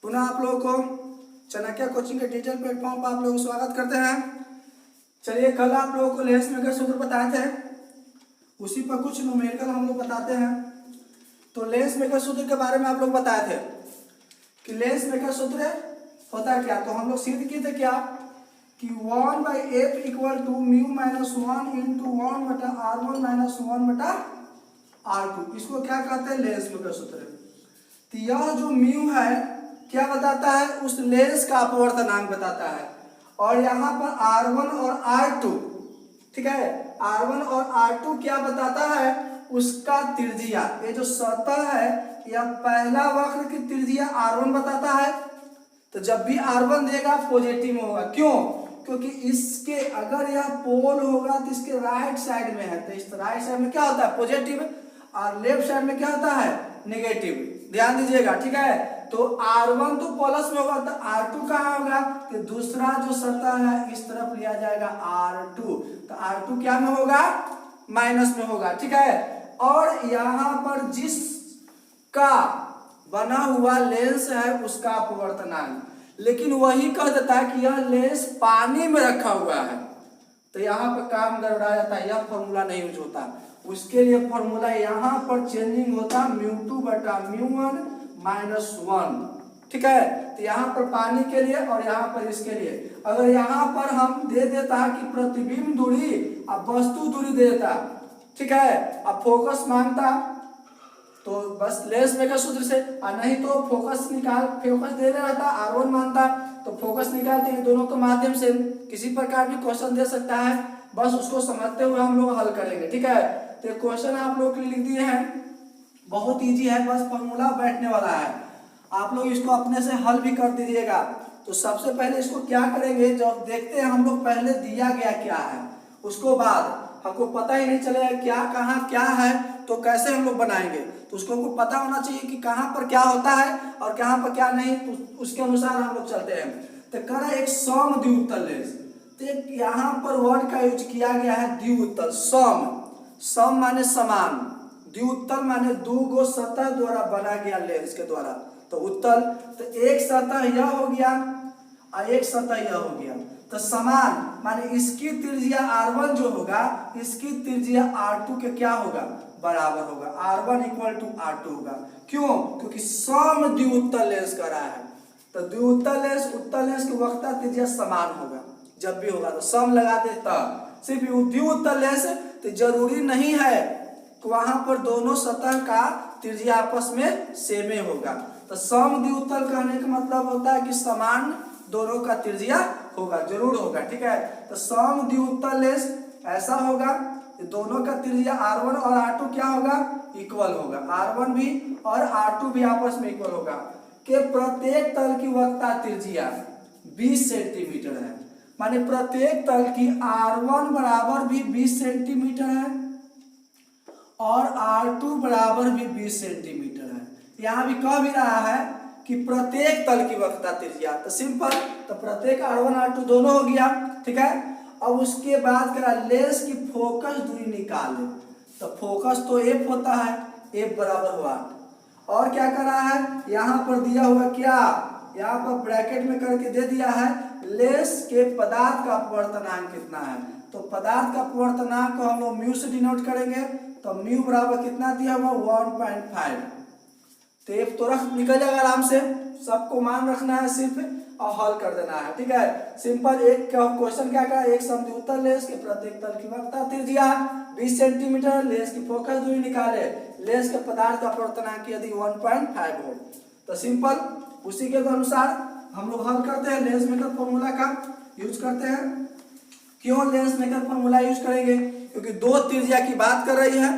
पुनः आप लोगों को चाणक्य कोचिंग के डिजिटल प्लेटफॉर्म पर आप लोगों को स्वागत करते हैं। चलिए, कल आप लोगों को लेंस मेकर सूत्र बताए थे, उसी पर कुछ न्यूमेरिकल हम लोग बताते हैं। तो लेंस मेकर सूत्र के बारे में आप लोग बताए थे कि लेंस मेकर सूत्र होता है क्या। तो हम लोग सिद्ध किए थे क्या कि 1/f equal to mu minus 1 into 1/r1 minus 1/r2। इसको क्या कहते हैं, लेंस मेकर सूत्र। तो यह जो म्यू है क्या बताता है, उस लेंस का अपवर्तनांक बताता है। और यहाँ पर R1 और R2, ठीक है, R1 और R2 क्या बताता है, उसका त्रिज्या। ये जो सतह है यह पहला वक्र की त्रिज्या R1 बताता है। तो जब भी R1 देगा पॉजिटिव में होगा। क्यों? क्योंकि इसके अगर यह पोल होगा तो इसके राइट साइड में है, तो इस राइट साइड में क्या होता है, पॉजिटिव, और लेफ्ट साइड में क्या होता है, नेगेटिव। ध्यान दीजिएगा, ठीक है। तो R1 तो प्लस में होगा, तो R2 कहाँ होगा, तो दूसरा जो सतह है इस तरफ लिया जाएगा R2, तो R2 क्या में होगा, माइनस में होगा, ठीक है। और यहाँ पर जिसका बना हुआ लेंस है उसका अपवर्तनांक, लेकिन वही कह देता है कि यह लेंस पानी में रखा हुआ है, तो यहाँ पर काम गड़बड़ा जाता है, यह फॉर्मूला नहीं यूज होता। उसके लिए फॉर्मूला यहाँ पर चेंजिंग होता है μ2/μ1 माइनस 1, ठीक है। तो यहाँ पर पानी के लिए और यहाँ पर इसके लिए, अगर यहाँ पर हम दे देता कि प्रतिबिंब दूरी अब वस्तु दूरी दे देता, ठीक है, अब फोकस मांगता तो बस लेंस मेकर सूत्र से, और नहीं तो फोकस दे रहता, R1 मानता तो फोकस निकालते हैं। दोनों के माध्यम से किसी प्रकार भी क्वेश्चन दे सकता है, बस उसको समझते हुए हम लोग हल करेंगे, ठीक है। तो क्वेश्चन आप लोग के लिए लिख दिए हैं, बहुत इजी है, बस फॉर्मूला बैठने वाला है, आप लोग इसको अपने से हल भी कर दीजिएगा। तो सबसे पहले इसको क्या करेंगे, जब देखते हैं हम लोग पहले दिया गया क्या है, उसको बाद हमको पता ही नहीं चलेगा क्या कहाँ क्या है, तो कैसे हम लोग बनाएंगे। तो उसको हमको पता होना चाहिए कि कहाँ पर क्या होता है और कहाँ पर क्या नहीं, तो उसके अनुसार हम लोग चलते हैं। तो करा एक सम द्विउत्तल लेंस, तो यहाँ पर वर्ड का यूज किया गया है द्विउत्तल। सम माने समान, द्विउत्तल माने दो गो सतह द्वारा बना गया लेंस के द्वारा, तो उत्तल। तो एक सतह यह हो गया और एक सतह यह हो गया, तो समान माने इसकी त्रिज्या R1 जो होगा इसकी त्रिज्या R2 के क्या होगा, बराबर होगा, R1 इक्वल टू R2 होगा। क्यों? क्योंकि सम द्विउत्तल लेंस कर रहा है, तो द्विउत्तल लेंस उत्तल लेंस की वक्रता त्रिज्या समान होगा। जब भी होगा तो सम लगाते तब, सिर्फ द्विउत्तल लेंस तो जरूरी नहीं है कि वहां पर दोनों सतह का त्रिज्या आपस में सेम होगा। तो सम द्विउत्तल कहने का मतलब होता है कि समान दोनों का त्रिज्या होगा, जरूर होगा, ठीक है। तो सम द्विउत्तल लेंस ऐसा होगा, दोनों का त्रिज्या R1 और R2 क्या होगा, इक्वल होगा, R1 भी और R2 भी आपस में इक्वल होगा। कि प्रत्येक तल की वक्रता त्रिज्या 20 सेंटीमीटर है, माने प्रत्येक तल की R1 बराबर भी 20 सेंटीमीटर है और R2 बराबर भी 20 सेंटीमीटर है। यहाँ भी कह भी रहा है कि प्रत्येक तल की वक्रता त्रिज्या, तो सिंपल, तो प्रत्येक R1 R2 दोनों हो गया, ठीक है। अब उसके बाद करा लेंस की फोकस दूरी निकाले, तो फोकस तो F होता है, F बराबर हुआ, और क्या कर रहा है, यहाँ पर दिया हुआ क्या, यहाँ पर ब्रैकेट में करके दे दिया है लेंस के पदार्थ का अपवर्तनांक कितना है। तो पदार्थ का अपवर्तनांक को हम लोग म्यू से डिनोट करेंगे, तो म्यू बराबर कितना दिया हुआ 1.5, तो F तो रख निकल जाएगा आराम से, सबको मान रखना है सिर्फ और हल कर देना है, ठीक है। सिंपल एक क्वेश्चन क्या कहा, एक समद्विउत्तल लेंस के प्रत्येक तल की वक्रता त्रिज्या 20 सेंटीमीटर, लेंस की फोकस दूरी निकाले, लेंस के पदार्थ का अपवर्तनांक यदि 1.5 हो, तो सिंपल उसी के अनुसार हम लोग हल करते हैं, लेंस मेकर फॉर्मूला का यूज करते हैं। क्यों लेंस मेकर फॉर्मूला यूज करेंगे, क्योंकि दो त्रिज्या की बात कर रही है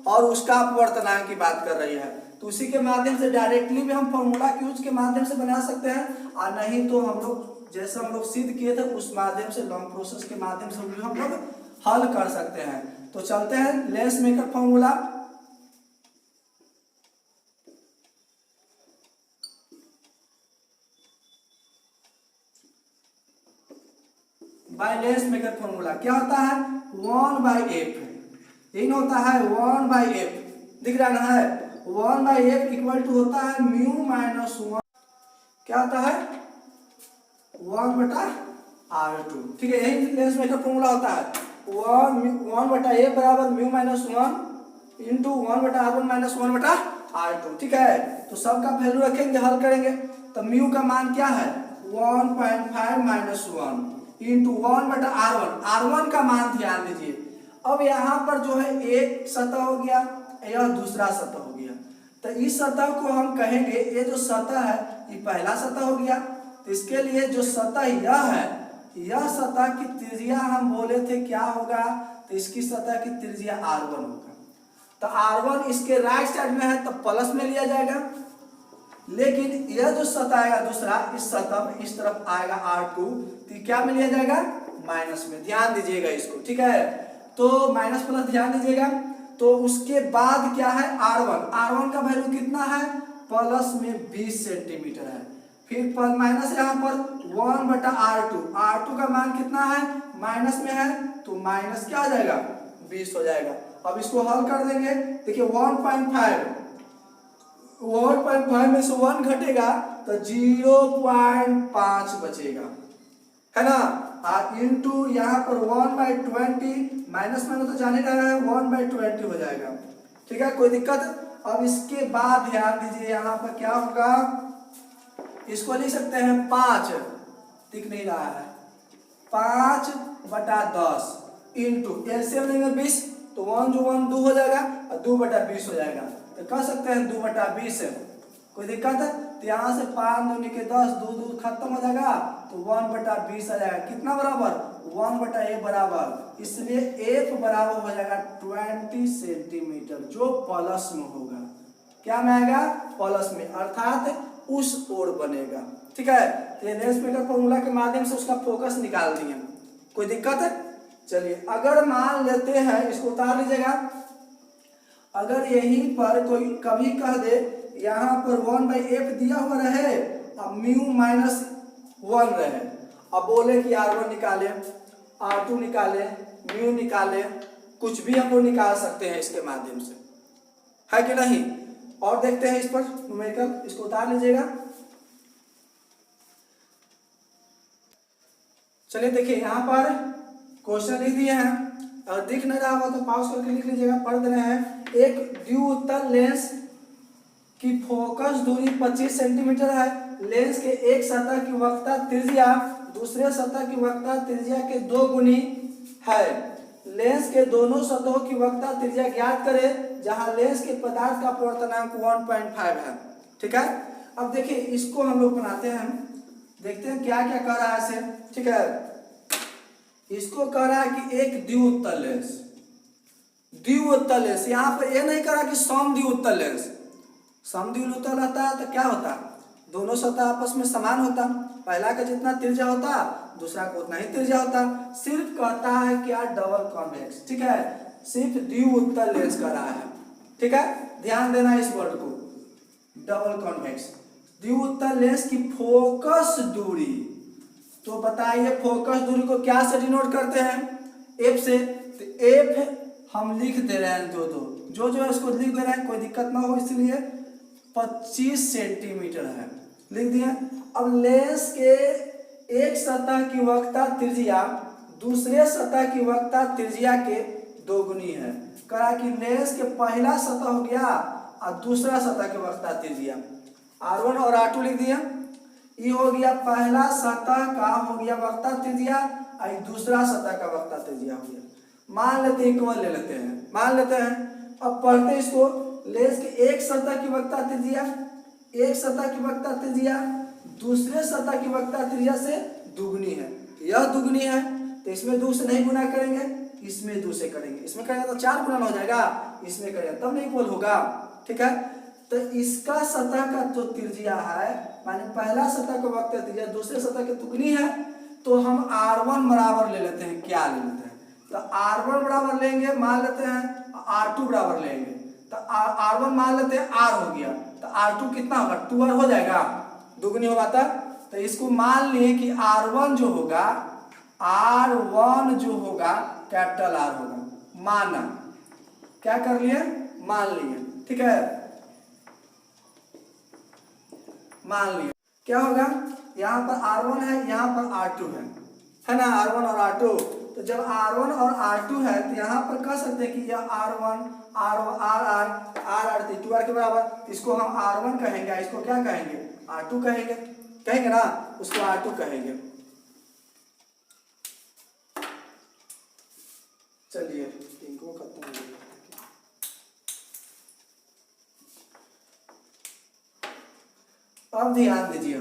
और उसका अपवर्तनांक की बात कर रही है, तो उसी के माध्यम से डायरेक्टली भी हम फॉर्मूला के यूज के माध्यम से बना सकते हैं, और नहीं तो हम लोग जैसे हम लोग सिद्ध किए थे उस माध्यम से, लॉन्ग प्रोसेस के माध्यम से भी हम लोग हल कर सकते हैं। तो चलते हैं lens maker formula. By lens maker formula क्या होता है, 1/f, यही होता है 1/f, दिख रहा है 1/f इक्वल टू होता है म्यू माइनस 1 क्या आता है 1/r2। ठीक है, यही लेंस मेकर फॉर्मूला होता है 1/a बराबर mu minus 1 into 1/r1 minus 1/r2। ठीक है, तो सबका वैल्यू रखेंगे, हल करेंगे तो म्यू का मान क्या है 1.5 माइनस 1 इंटू 1/r1। r1 का मान ध्यान दीजिए। अब यहाँ पर जो है एक सतह हो गया, यह दूसरा सतह हो गया, तो इस सतह को हम कहेंगे, ये जो सतह है ये पहला सतह हो गया। तो इसके लिए जो सतह यह है, यह सतह की त्रिज्या हम बोले थे क्या होगा, तो इसकी सतह की त्रिज्या r1 होगा। तो r1 इसके राइट साइड में है तो प्लस में लिया जाएगा, लेकिन यह जो सतह आएगा दूसरा, इस सतह इस तरफ आएगा r2, तो क्या में लिया जाएगा माइनस में। ध्यान दीजिएगा इसको। ठीक है, तो माइनस प्लस ध्यान दीजिएगा। तो उसके बाद क्या है r1 का वैल्यू कितना है प्लस में 20 सेंटीमीटर है। फिर माइनस यहाँ पर 1/r2 का मान कितना है माइनस में है, तो माइनस क्या हो जाएगा 20 हो जाएगा। अब इसको हल कर देंगे। देखिए 1.5 में से 1 घटेगा तो 0.5 बचेगा, है ना। इंटू यहाँ पर 1/20 माइनस में तो जाने का है 1/20 हो जाएगा। ठीक है, कोई दिक्कत। अब इसके बाद ध्यान दीजिए यहाँ पर क्या होगा, इसको लिख सकते हैं 5, दिख नहीं रहा है, 5/10 इंटू एलसीएम लेंगे 20, तो 1 जो 1 2 हो जाएगा और 2/20 हो जाएगा, तो कह सकते हैं 2/20 है। कोई दिक्कत है, तो यहाँ से 5 दूनी के 10, 2 2 खत्म हो जाएगा, तो 1/20 आ जाएगा। कितना बराबर 1/a बराबर, इसलिए f बराबर हो जाएगा 20 सेंटीमीटर, जो प्लस में होगा। क्या में आएगा प्लस में, अर्थात उस ओर बनेगा। ठीक है, तो ये लेंस मेकर फॉर्मूला के माध्यम से उसका फोकस निकाल दिए। कोई दिक्कत है। चलिए, अगर मान लेते हैं, इसको उतार लीजिएगा, अगर यहीं पर कोई कभी कह दे यहाँ पर 1/f दिया हुआ रहे, अब म्यू माइनस 1 रहे, अब बोले कि r1 निकाले, r2 निकाले, म्यू निकाले, कुछ भी हम लोग निकाल सकते हैं इसके माध्यम से, है कि नहीं। और देखते हैं इस पर न्यूमेरिकल, इसको उतार लीजिएगा। चलिए देखिए, यहाँ पर क्वेश्चन लिख दिए हैं, और दिख नहीं रहा होगा तो पॉज करके लिख लीजिएगा। पढ़ दे रहे हैं, एक द्विउत्तल लेंस की फोकस दूरी 25 सेंटीमीटर है। लेंस के एक सतह की वक्रता त्रिज्या दूसरे सतह की वक्रता त्रिज्या के 2 गुनी है। लेंस के दोनों सतहों की वक्रता त्रिज्या ज्ञात करें, जहां लेंस के पदार्थ का अपवर्तनांक 1.5 है। ठीक है, अब देखिए इसको हम लोग बनाते हैं, देखते हैं क्या क्या कह रहा है इसे। ठीक है, इसको कह रहा है कि एक द्विउत्तल लेंस, द्विउत्तल लेंस, यहाँ पर यह नहीं कह रहा कि समद्विउत्तल लेंस। समद्विउत्तल रहता है तो क्या होता, दोनों सतह आपस में समान होता, पहला का जितना त्रिज्या होता दूसरा का उतना ही त्रिज्या होता। सिर्फ कहता है क्या डबल कॉन्वेक्स। ठीक है, सिर्फ द्विउत्तल लेंस कर रहा है। ठीक है, ध्यान देना इस वर्ड को, डबल कॉन्वेक्स। द्विउत्तल लेंस की फोकस दूरी, तो बताइए फोकस दूरी को क्या से डिनोट करते हैं, एफ से। तो एफ हम लिख दे रहे हैं जो इसको लिख दे रहे हैं, कोई दिक्कत ना हो, इसलिए 25 सेंटीमीटर है, लिख दिए। अब लेंस के एक सतह की वक्रता त्रिज्या दूसरे सतह की वक्रता त्रिज्या के 2 गुनी है। कहा कि लेंस के पहला सतह हो गया और दूसरा सतह की वक्रता त्रिज्या, r1 और r2 लिख दिया। ये हो गया पहला सतह का हो गया वक्रता त्रिज्या और दूसरा सतह का वक्रता त्रिज्या हो गया। मान लेते हैं इक्वल ले लेते हैं, मान लेते हैं। अब पढ़ते इसको, लेंस के एक सतह की वक्रता त्रिज्या, एक सतह की वक्रता त्रिज्या दूसरे सतह की वक्रता त्रिज्या से दुगनी है। यह दुगनी है तो इसमें 2 से नहीं गुना करेंगे, इसमें 2 से करेंगे। इसमें करेंगे तो 4 गुना हो जाएगा, इसमें करेंगे तब नहीं इक्वल होगा। ठीक है, तो इसका सतह का जो त्रिज्या है, माने पहला सतह का वक्रता त्रिज्या दूसरे सतह की दुगनी है, तो हम r1 बराबर ले लेते हैं। क्या ले लेते हैं, तो r1 बराबर लेंगे, मान लेते हैं r2 बराबर लेंगे, तो r1 मान लेते हैं r हो गया, तो r2 कितना होगा 2r हो जाएगा, दुगनी होगा तब। तो इसको मान लिए कि r1 जो होगा, r1 जो होगा कैपिटल R होगा, माना, क्या कर लिए, मान लिए। ठीक है, मान लिए क्या होगा, यहाँ पर R1 है, यहाँ पर R2 है ना, R1 और R2। तो जब R1 और R2 है तो यहाँ पर कह सकते हैं कि यह R1 R 2R के बराबर, इसको हम R1 कहेंगे, इसको क्या कहेंगे, R2 कहेंगे, कहेंगे ना, उसको R2 कहेंगे। चलिए इनको खत्म हो गया। अब ध्यान दीजिए,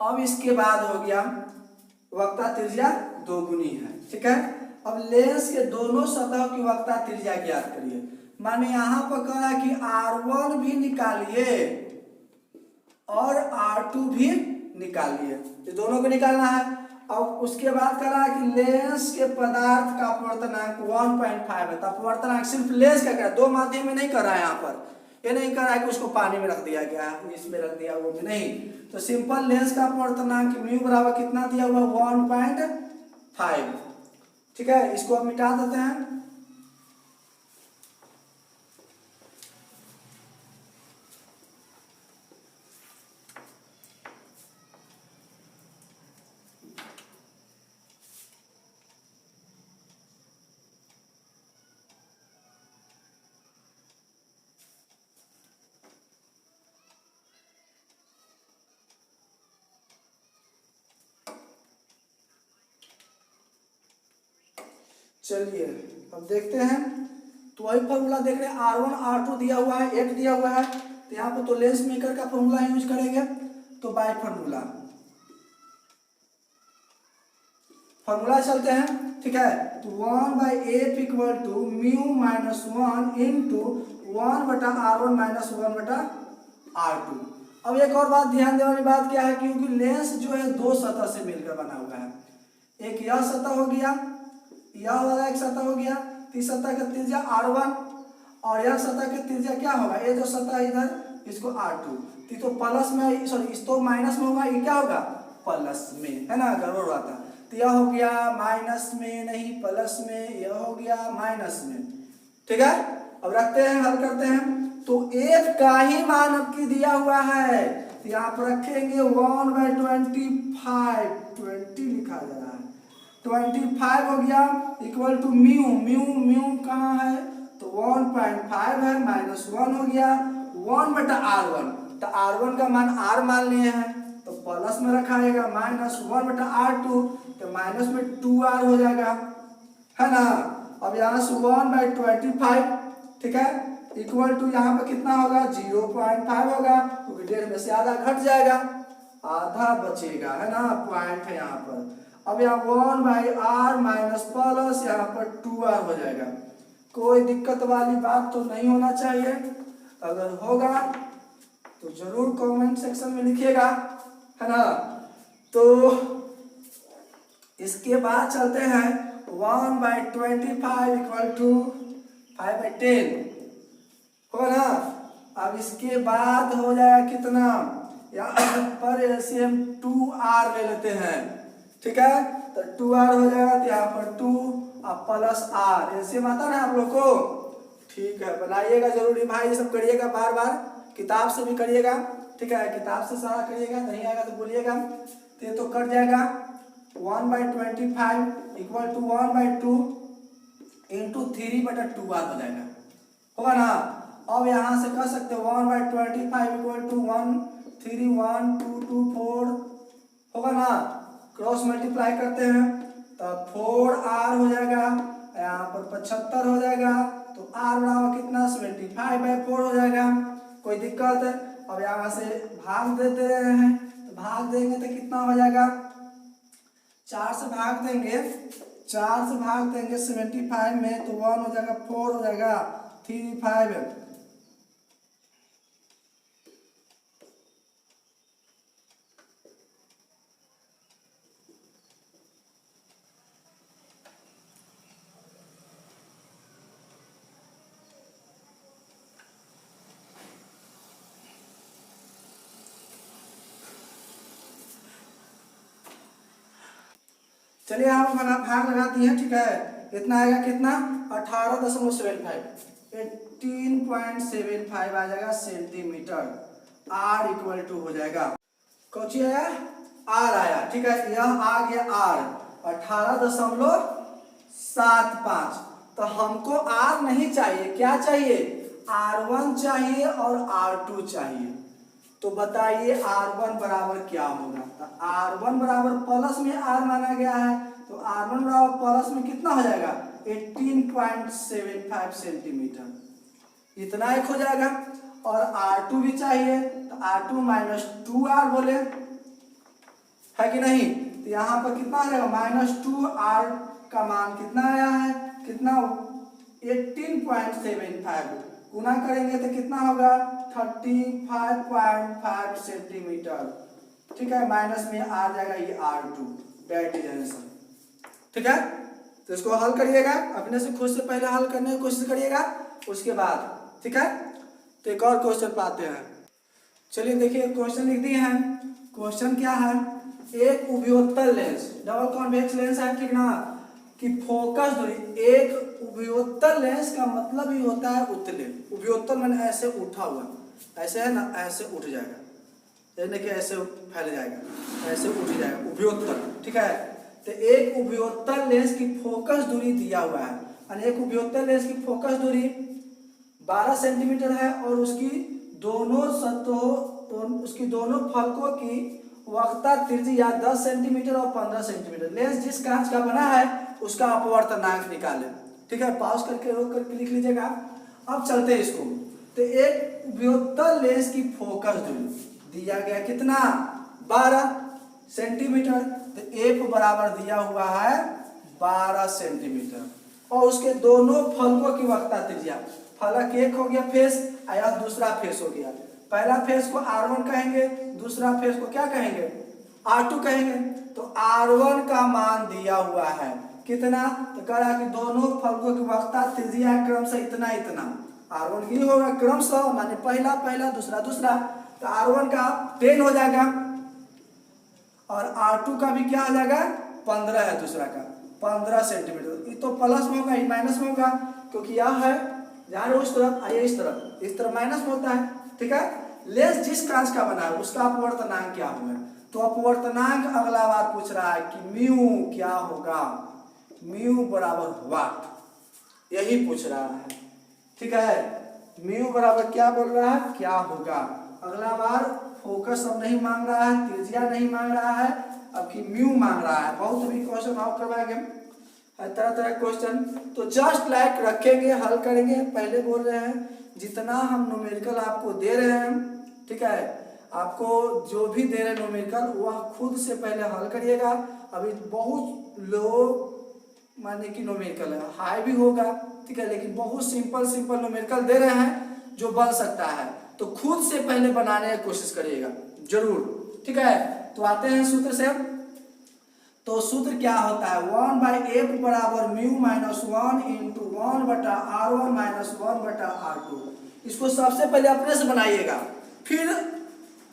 अब इसके बाद हो गया वक्रता त्रिज्या दोगुनी है, ठीक है। अब लेंस के दोनों सतह की वक्रता त्रिज्या ज्ञात करिए। माने यहाँ पर कह रहा है कि R1 भी निकालिए और R2 भी निकालिए, ये दोनों को निकालना है। अब उसके बाद कह रहा है कि लेंस के पदार्थ का अपवर्तनांक 1.5 है। तो अपवर्तनांक सिर्फ लेंस का, दो माध्यम में नहीं कर रहा है, यहाँ पर ये नहीं कर रहा है कि उसको पानी में रख दिया गया, इसमें रख दिया, वो भी नहीं। तो सिंपल लेंस का अपवर्तनांक म्यू बराबर कितना दिया हुआ, 1.5, ठीक है। इसको अब मिटा देते हैं। चलिए अब देखते हैं, तो वही फॉर्मूला देख रहे हैं, R1 R2 दिया हुआ है, 8 दिया हुआ है, तो यहाँ पर तो लेंस मेकर का फॉर्मूला यूज करेंगे। तो बाय फॉर्मूला चलते हैं, ठीक है। तो 1/8 equal to mu minus 1 into 1/R1 minus 1/R2। अब एक और बात ध्यान देने वाली बात क्या है, क्योंकि लेंस जो है दो सतह से मिलकर बना हुआ है, एक यह सतह हो गया, यह वाला एक सतह हो गया, इस सतह का त्रिज्या R1 और यह सतह का त्रिज्या क्या होगा, ये जो सतह इधर इसको R2। तो प्लस में, सॉरी इस तो माइनस में होगा, ये क्या होगा प्लस में, है ना, गड़बड़ हुआ था। तो यह हो गया माइनस में, नहीं प्लस में, यह हो गया माइनस में, ठीक है। अब रखते हैं, हल करते हैं। तो F का ही मान अब की दिया हुआ है, तो यहाँ पर रखेंगे 1/25, 20 लिखा जा रहा है, 25 हो गया इक्वल टू म्यू, म्यू कहाँ है, तो 1.5 है, माइनस 1 हो गया 1/R1। तो R1 का मान R मान लिए हैं, तो प्लस में रखाएगा माइनस 1/R2, तो माइनस में 2R हो जाएगा, है ना। अब यहाँ से 1/25, ठीक है, इक्वल टू यहाँ पर कितना होगा, 0.5 होगा, क्योंकि 1.5 में से आधा घट जाएगा, आधा बचेगा, है ना, पॉइंट है यहाँ पर। अब यहाँ 1/R माइनस प्लस यहाँ पर 2R हो जाएगा। कोई दिक्कत वाली बात तो नहीं होना चाहिए, अगर होगा तो जरूर कमेंट सेक्शन में लिखिएगा, है ना। तो इसके बाद चलते हैं 1/25 इक्वल टू 5/10, होगा ना। अब इसके बाद हो जाएगा कितना, यहाँ पर एलसीएम 2R ले लेते हैं, ठीक है। तो 2R हो जाएगा, तो यहाँ पर 2 अब प्लस R, एलसीएम आता है ना आप लोग को, ठीक है। बनाइएगा जरूरी भाई, ये सब करिएगा, बार बार किताब से भी करिएगा, ठीक है, किताब से सारा करिएगा, नहीं आएगा तो बोलिएगा। तो ये तो कट जाएगा, 1/25 इक्वल टू 1/2 इंटू 3/2R हो जाएगा, होगा ना। अब यहाँ से कह सकते हो 1/25 इक्वल टू 1 3 1 2 2 4, होगा ना। क्रॉस मल्टीप्लाई करते हैं तो 4R हो जाएगा, यहाँ पर 75 हो जाएगा, तो R बराबर कितना, 75/4 हो जाएगा। कोई दिक्कत है, अब यहाँ से भाग देते हैं, तो भाग देंगे तो कितना हो जाएगा, 4 से भाग देंगे, 75 में, तो 1 हो जाएगा, 4 हो जाएगा, 3 5 है। चलिए आप भाग लगा दिए, ठीक है। इतना आएगा कितना, 18.75, 18.75 आ जाएगा सेंटीमीटर, R इक्वल टू हो जाएगा कौची आया, आर आया, ठीक है। यह आ गया आर 18.75। तो हमको आर नहीं चाहिए, क्या चाहिए, R1 चाहिए और R2 चाहिए। तो बताइए R1 बराबर क्या होगा। तो R1 बराबर प्लस में R माना गया है, तो R1 बराबर प्लस में कितना हो जाएगा 18.75 सेंटीमीटर, इतना एक हो जाएगा। और R2 भी चाहिए, तो R2 माइनस 2R बोले, है कि नहीं। तो यहाँ पर कितना आ जाएगा -2R का मान कितना आया है, कितना 18.75 गुना करेंगे तो कितना होगा 35.5 सेंटीमीटर, ठीक है। माइनस में आ जाएगा ये R2, दैट इज आंसर, ठीक है। तो इसको हल करिएगा, अपने से खुद से पहले हल करने की कोशिश करिएगा, उसके बाद, ठीक है। तो एक और क्वेश्चन पाते हैं। चलिए देखिए क्वेश्चन लिख दिए हैं। क्वेश्चन क्या है, एक उभयोत्तल लेंस, डबल कॉन्वेक्स लेंस है, ठीक ना, कि फोकस दूरी, एक उभयोत्तल लेंस का मतलब ही होता है उतले, उभयोत्तल मैंने ऐसे उठा हुआ, ऐसे है ना, ऐसे उठ जाएगा, यानी कि ऐसे फैल जाएगा, ऐसे उठ जाएगा उभयोत्तल, ठीक है। तो एक उभयोत्तल लेंस की फोकस दूरी दिया हुआ है, यानी एक उभयोत्तल लेंस की फोकस दूरी 12 सेंटीमीटर है और उसकी दोनों सतहों, उसकी दोनों फलकों की वक्रता त्रिज्या 10 सेंटीमीटर और 15 सेंटीमीटर। लेंस जिस कांच का बना है उसका अपवर्तनांक निकालें, ठीक है। पॉज करके रोक करके लिख लीजिएगा। अब चलते हैं इसको। तो एक उभयोत्तल लेंस की फोकस दूरी दिया गया कितना 12 सेंटीमीटर, तो एफ बराबर दिया हुआ है 12 सेंटीमीटर और उसके दोनों फलकों की वक्रता त्रिज्या, फलक एक हो गया फेस, आया दूसरा फेस हो गया। पहला फेस को R1 कहेंगे, दूसरा फेस को क्या कहेंगे R2 कहेंगे। तो R1 का मान दिया हुआ है कितना, तो कह रहा है कि दोनों फलकों की वक्रता त्रिज्या क्रमशः इतना इतना, R1 की होगा क्रमशः माने पहला पहला दूसरा दूसरा, तो R1 का 10 हो जाएगा और R2 का भी क्या हो जाएगा 15 है, दूसरा का 15 सेंटीमीटर। ये तो प्लस में होगा, ये माइनस में होगा, क्योंकि यह है जहाँ उस तरफ आइए इस तरफ माइनस में होता है, ठीक है। लेंस जिस कांच का बना है उसका अपवर्तनांक क्या होगा, तो अपवर्तनांक अगला बार पूछ रहा है कि म्यू क्या होगा, म्यू बराबर वाट, यही पूछ रहा है, ठीक है। म्यू बराबर क्या बोल रहा है, क्या होगा। अगला बार फोकस अब नहीं मांग रहा है, त्रिज्या नहीं मांग रहा है, अब की म्यू मांग रहा है। बहुत अभी क्वेश्चन आप करवाएंगे तरह तरह क्वेश्चन, तो जस्ट लाइक रखेंगे, हल करेंगे। पहले बोल रहे हैं जितना हम न्यूमेरिकल आपको दे रहे हैं, ठीक है, आपको जो भी दे रहे हैं न्यूमेरिकल वह खुद से पहले हल करिएगा। अभी बहुत लो माने कि न्यूमेरिकल है, हाई भी होगा, ठीक है, लेकिन बहुत सिंपल न्यूमेरिकल दे रहे हैं जो बन सकता है, तो खुद से पहले बनाने की कोशिश करिएगा जरूर, ठीक है। तो आते हैं सूत्र से। तो सूत्र क्या होता है 1/f बराबर mu minus 1 into 1/r1 minus 1/r2। इसको सबसे पहले अपने से बनाइएगा, फिर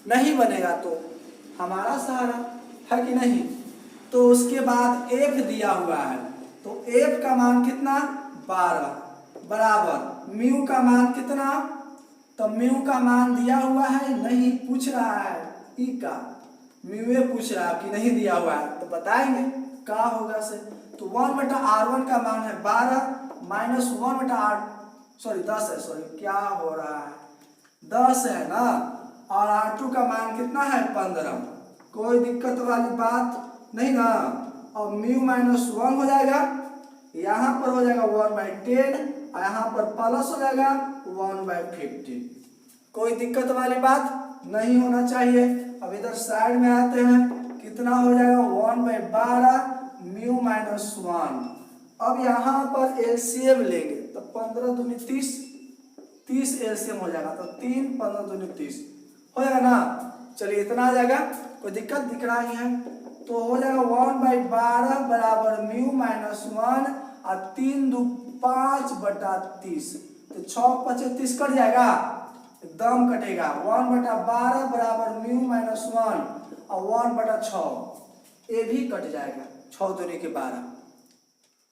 नहीं बनेगा तो हमारा सहारा, है कि नहीं। तो उसके बाद f दिया हुआ है, तो f का मान कितना 12 बराबर म्यू का मान कितना, तो म्यू का मान दिया हुआ है, नहीं पूछ रहा है ई का, म्यू पूछ रहा है कि नहीं दिया हुआ है, तो बताएंगे क्या होगा से। तो 1/r1 का मान है 12 माइनस 10 है, सॉरी क्या हो रहा है 10 है ना, और R2 का मान कितना है 15, कोई दिक्कत वाली बात नहीं ना। और म्यू माइनस 1 हो जाएगा, यहाँ पर हो जाएगा 1/10 और यहाँ पर प्लस हो जाएगा 1/50, कोई दिक्कत वाली बात नहीं होना चाहिए। अब इधर साइड में आते हैं, कितना हो जाएगा 1/12 म्यू माइनस 1। अब यहाँ पर एलसीएम लेंगे तो 15 दूनी 30 एलसीएम हो जाएगा, तो 3 15 दूनी 30 हो जाएगा ना। चलिए इतना आ जाएगा, कोई दिक्कत दिख रहा ही है, तो हो जाएगा 1/12 बराबर म्यू माइनस 1 और 3 2 5/30, तो 6 5 30 कट जाएगा, एकदम कटेगा। 1/12 बराबर म्यू माइनस 1 और 1/6, ये भी कट जाएगा, 6 दूनी के 12,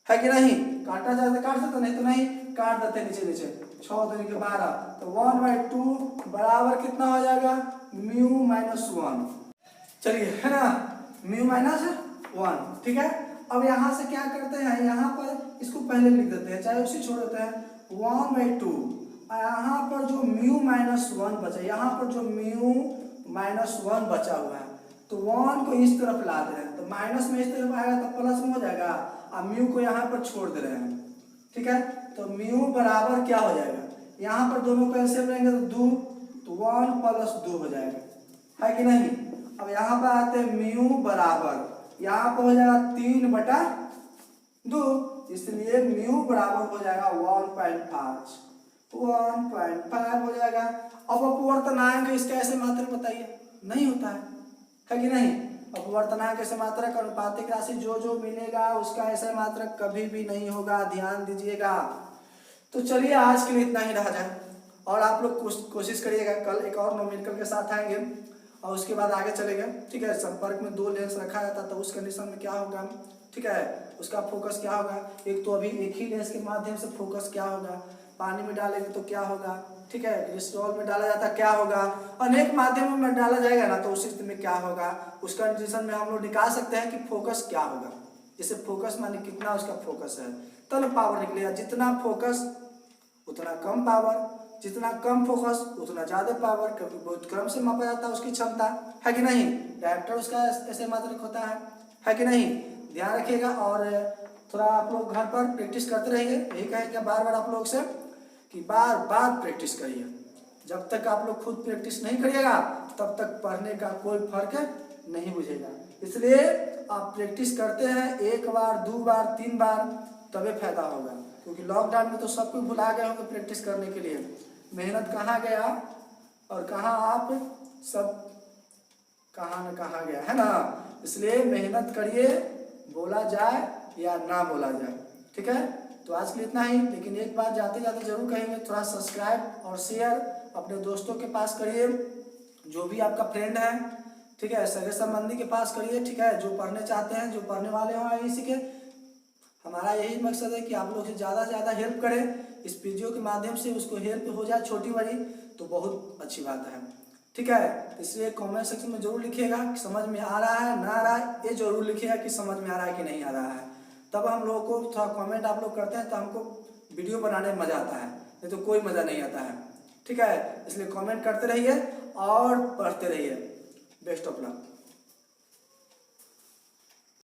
है कि नहीं। काटा जाए तो काट सकते, नहीं तो नहीं काट देते नीचे नीचे, 6 दूनी के 12, तो 1/2 बराबर कितना हो जाएगा म्यू माइनस 1। चलिए, है ना, म्यू माइनस 1, ठीक है। अब यहाँ से क्या करते हैं, यहाँ पर इसको पहले लिख देते हैं, चाहे उसे छोड़ देते हैं 1/2। यहाँ पर जो म्यू माइनस 1 बचा, यहाँ पर जो म्यू माइनस 1 बचा हुआ है, तो 1 को इस तरफ ला दे रहे हैं, तो माइनस में इस तरफ आएगा तो प्लस में हो जाएगा, और म्यू को यहाँ पर छोड़ दे रहे हैं, ठीक है। तो म्यू बराबर क्या हो जाएगा, यहाँ पर दोनों को ऐसे लेंगे तो 2, तो 1 + 2 हो जाएगा, है कि नहीं। अब यहाँ पर आते हैं म्यू बराबर, यहाँ पर हो जाएगा 3/2, इसलिए म्यू बराबर हो जाएगा 1.5 हो जाएगा। अब अपवर्तनांक इसका ऐसे मात्रक बताइए, नहीं होता है कि नहीं। अपवर्तनांक ऐसे मात्रक अनुपातिक राशि जो जो मिलेगा उसका ऐसे मात्रक कभी भी नहीं होगा, ध्यान दीजिएगा। तो चलिए आज के लिए इतना ही रह जाए, और आप लोग कोशिश करिएगा, कल एक और न्यूमेरिकल के साथ आएंगे और उसके बाद आगे चलेंगे, ठीक है। संपर्क में 2 लेंस रखा जाता तो उस कंडीशन में क्या होगा, ठीक है, उसका फोकस क्या होगा। एक तो अभी एक ही लेंस के माध्यम से फोकस क्या होगा, पानी में डालेंगे तो क्या होगा, ठीक है, क्रिस्टल में डाला जाता क्या होगा, अनेक माध्यमों में डाला जाएगा ना, तो उस स्थिति में क्या होगा, उस कंडीशन में हम लोग निकाल सकते हैं कि फोकस क्या होगा। जैसे फोकस माने कितना उसका फोकस है, तब पावर निकलेगा। जितना फोकस उतना कम पावर, जितना कम फोकस उतना ज्यादा पावर, क्योंकि बहुत क्रम से मापा जाता है उसकी क्षमता, है कि नहीं। डायरेक्टर उसका ऐसे मात्रक होता है कि नहीं, ध्यान रखिएगा। और थोड़ा आप लोग घर पर प्रैक्टिस करते रहिए, यही कहेंगे बार बार आप लोग से कि बार बार प्रैक्टिस करिए। जब तक आप लोग खुद प्रैक्टिस नहीं करिएगा तब तक पढ़ने का कोई फर्क नहीं बुझेगा। इसलिए आप प्रैक्टिस करते हैं 1 बार 2 बार 3 बार, तभी फायदा होगा। क्योंकि लॉकडाउन में तो सब कुछ भुला गए होंगे प्रैक्टिस करने के लिए, मेहनत कहाँ गया और कहाँ आप सब कहाँ न कहाँ गया, है ना। इसलिए मेहनत करिए, बोला जाए या ना बोला जाए, ठीक है। तो आज के लिए इतना ही, लेकिन एक बार जाते जाते जरूर कहेंगे, थोड़ा सब्सक्राइब और शेयर अपने दोस्तों के पास करिए, जो भी आपका फ्रेंड है, ठीक है, सगे संबंधी के पास करिए, ठीक है, जो पढ़ने चाहते हैं, जो पढ़ने वाले हो इसी के। हमारा यही मकसद है कि आप लोग से ज़्यादा से ज़्यादा हेल्प करें, इस वीडियो के माध्यम से उसको हेल्प हो जाए छोटी बड़ी, तो बहुत अच्छी बात है, ठीक है। इसलिए कमेंट सेक्शन में जरूर लिखिएगा कि समझ में आ रहा है ना आ रहा है, ये जरूर लिखिएगा कि समझ में आ रहा है कि नहीं आ रहा है। तब हम लोगों को थोड़ा कमेंट आप लोग करते हैं तो हमको वीडियो बनाने में मज़ा आता है, नहीं तो कोई मज़ा नहीं आता है, ठीक है। इसलिए कमेंट करते रहिए और पढ़ते रहिए। Best of luck.